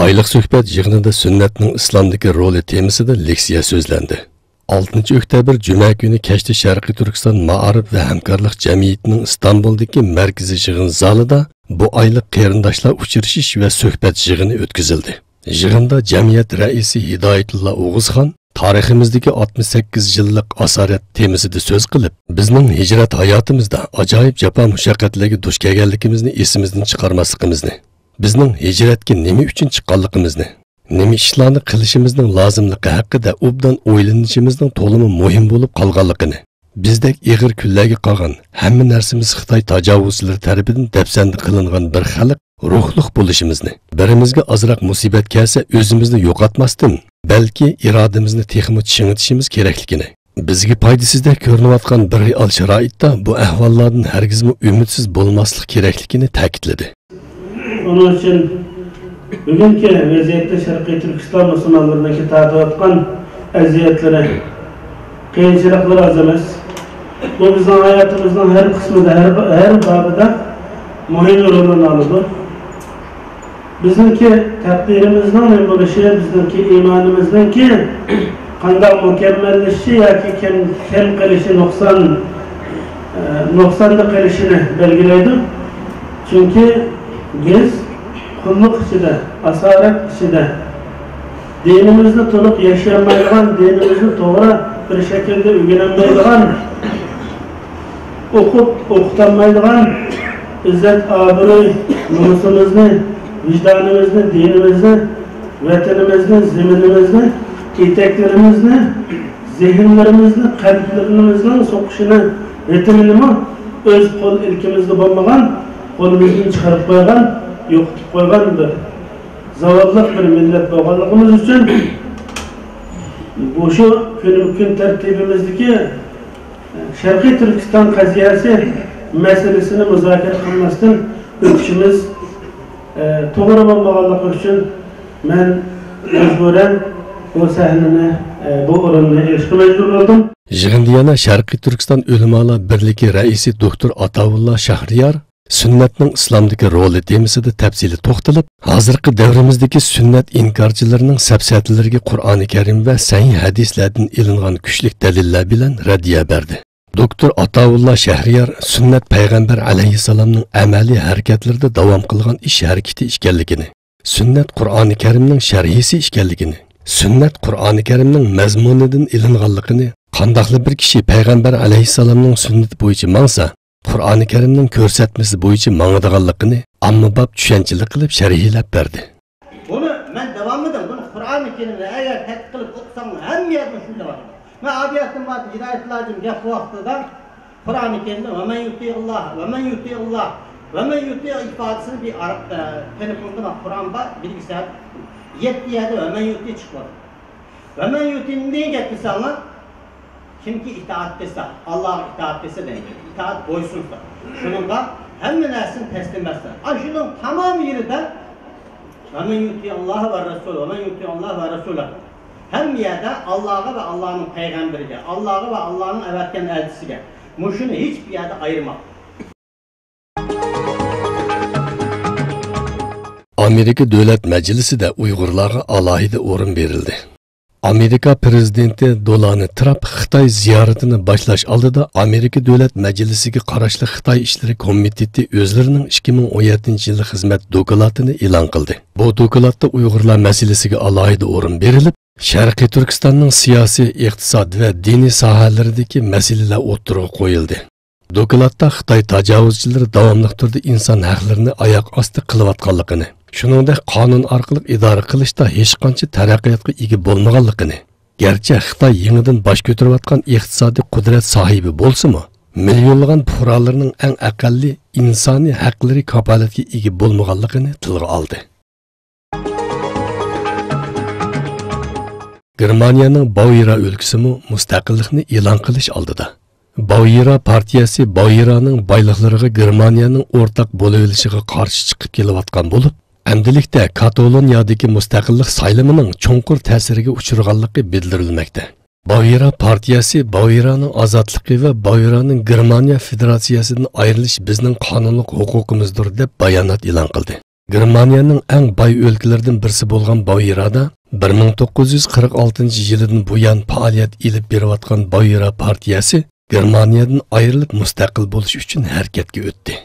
Aylık söhbət yığınında sünnetning islomdagi roli temasida leksiya so'zlandi. 6 oktyabr Cuma günü kechda Sharqiy Turkiston Ma'arif va hamkorlik jamiyatining Istanbuldagi markaziy yig'in zalida bu oylik qarindoshlar uchrashish va suhbat yig'ini o'tkazildi. Yig'inda jamiyat raisi Hidoyatullo O'g'izxon tariximizdagi 68 yillik asorat temasida so'z qilib, bizning hijrat hayotimizda ajoyib jafo mushaqqatlarga duch kelganligimizni esimizdan chiqarmasligimizni, bizning hijratga nima uchun chiqqanligimizni, nima ishlarni qilishimizning lozimligi haqida obdan o'ylanishimizning to'limi muhim bo'lib qolganligini, bizdek ig'ir kunlarga qolgan hamma narsamiz Xitoy tajovuzchilari tomonidan dafsanda qilingan bir xalq ruhliq bo'lishimizni, birimizga ozroq musibat kelsa o'zimizni yo'qotmasdan, balki irodamizni texmi chingitishimiz kerakligini, bizga foydasizda ko'rinayotgan bir real sharoitda bu ahvollardan hargizmi umidsiz bo'lmaslik kerakligini ta'kidladi. Onun için bugünkü vaziyette Sharqiy Turkiston musulmonlariga ta'tiyotgan aziyatlari, qiyinchiliklar az emas. Bu bizning hayotimizning har qismida, har babida muhim rolni oladi. Bizningki taqdirimizning nima bo'lishi, bizningki iymonimizninki qanday mukammallashishi yoki kam qilishi, nuqsonda qilishini belgilaydi. Chunki biz qulluq ichida, asorat ichida dinimizni to'liq yashamaydigan, dinimizni to'g'ri bir shaklda o'rganolmaydigan, o'qitanmaydigan, izzat, obro', nomusimizni, vijdonimizni, dinimizni, vatanimizni, zaminimizni, etaklarimizni, zehnlarimizni, qalblarimizning so'qishini, ritmini o'z qo'l ilkimizda bo'lmagan, qo'limizdan chiqarib qo'ygan, yo'qotib qo'ygan bir zavodliq bir millat bo'lganligimiz uchun bu shu kun tartibimizdagi Sharqiy Turkiston qaziyasi masalasini muzokara qilmasdan o'tishimiz to'g'ri bo'lmaganligi uchun men majburan bu sahnani, bu o'rinni erishga majbur bo'ldim. Yig'inda yana Sharqiy Turkiston Ulamolar birligi raisi doktor Ataullah Shahriyar sünnetning islomdagi roli temasida tafsili to'xtalib, hozirgi davrimizdagi sunnat inkorchilarining safsatlariga Qur'oni Karim va sahih hadislardan ilingan kuchli dalillar bilan raddiya berdi. Doktor Ataullah Shahriyar sunnat payg'ambar alayhissalomning amaliy harakatlarida davom qilgan ish harakati ekanligini, sunnat Qur'oni Karimning sharhisi ekanligini, sunnat Qur'oni Karimning mazmunidan ilinganligini, qandoqli bir kishi payg'ambar alayhissalomning sunnati bo'yicha mangsa Qur'oni Karimning ko'rsatmasi bo'yicha mangadiganligini ommabop tushunchalik qilib sharhlab berdi. Buni men davom edim. Buni Qur'oni Karimni agar tadqiq qilib o'qisam, hamma yerda shunday bor. Men abiyatim va hidoyatlajim gap vaqtida Qur'oni Karimda va men yuti'illoh va men yuti'illoh va men yuti'il ifodasini bir arab telefonda Qur'onda bilgisayar 7 yerda va men yuti chiqadi. Va men yuti'ni nega desanlar, kimki itaat desa, Allah'a itaat desa deydi. İtaat boysunsa. Şununla hamma narsani taslim etsa. Şunun tamam yerida "Men yuti Allah ve Resul, men yuti Allah ve Resul'e." Hamma yerda Allah'a ve Allah'ın peygamberiga, Allah'a ve Allah'ın avatgan elchisiga. Mushuni hech bir yerda ayirma. Amerika Davlat Majlisida Uyg'urlarga alohida o'rin berildi. Amerika prezidenti Donald Trump Xitoy ziyoratini boshlash oldida Amerika Davlat Majlisiga qarashli Xitoy ishlari komiteti o'zlarining 2017-yil xizmat dokladini e'lon qildi. Bu dokladda Uyg'urlar masalasiga alohida o'rin berilib, Sharqiy Turkistonning siyosiy, iqtisod va diniy sohalaridagi masalalar o'tirg'i qo'yildi. Dokladda Xitoy tajovuzchilari davomli turda inson haqlarini oyoq osti qilayotganligini, shuningdek qonun orqali idora qilishda hech qancha taraqqiyotga ega bo'lmaganligini, garchi Xitoy yangidan bosh ko'tarayotgan iqtisodiy qudrat sohibi bo'lsa-mu, millionlagan fuqarolarning eng aqalli insoniy haqlari kafolatga ega bo'lmaganligini tilga oldi. Germaniyaning Baviera o'lkasimi mustaqillikni e'lon qilish oldida. Baviera partiyasi Baviera'ning boyliqlariga Germaniyaning o'rtaq bo'lavelishiga qarshi chiqib kelayotgan bo'lib, endilikda Kataloniyadagi mustaqillik saylamining cho'nqur ta'siriga uchraganligi bildirilmoqda. Baviera partiyasi Baviera'ning ozodligi va Baviera'ning Germaniya federatsiyasidan ayrilish bizning qonunlik huquqimizdir deb bayonot e'lon qildi. Germaniyaning eng boy o'lkalaridan birisi bo'lgan Bavyerada 1946 yildan buyon faoliyat ilib berayotgan Bavyera partiyasi Germaniyadan ayrilib mustaqil bo'lish uchun harakatga o'tdi.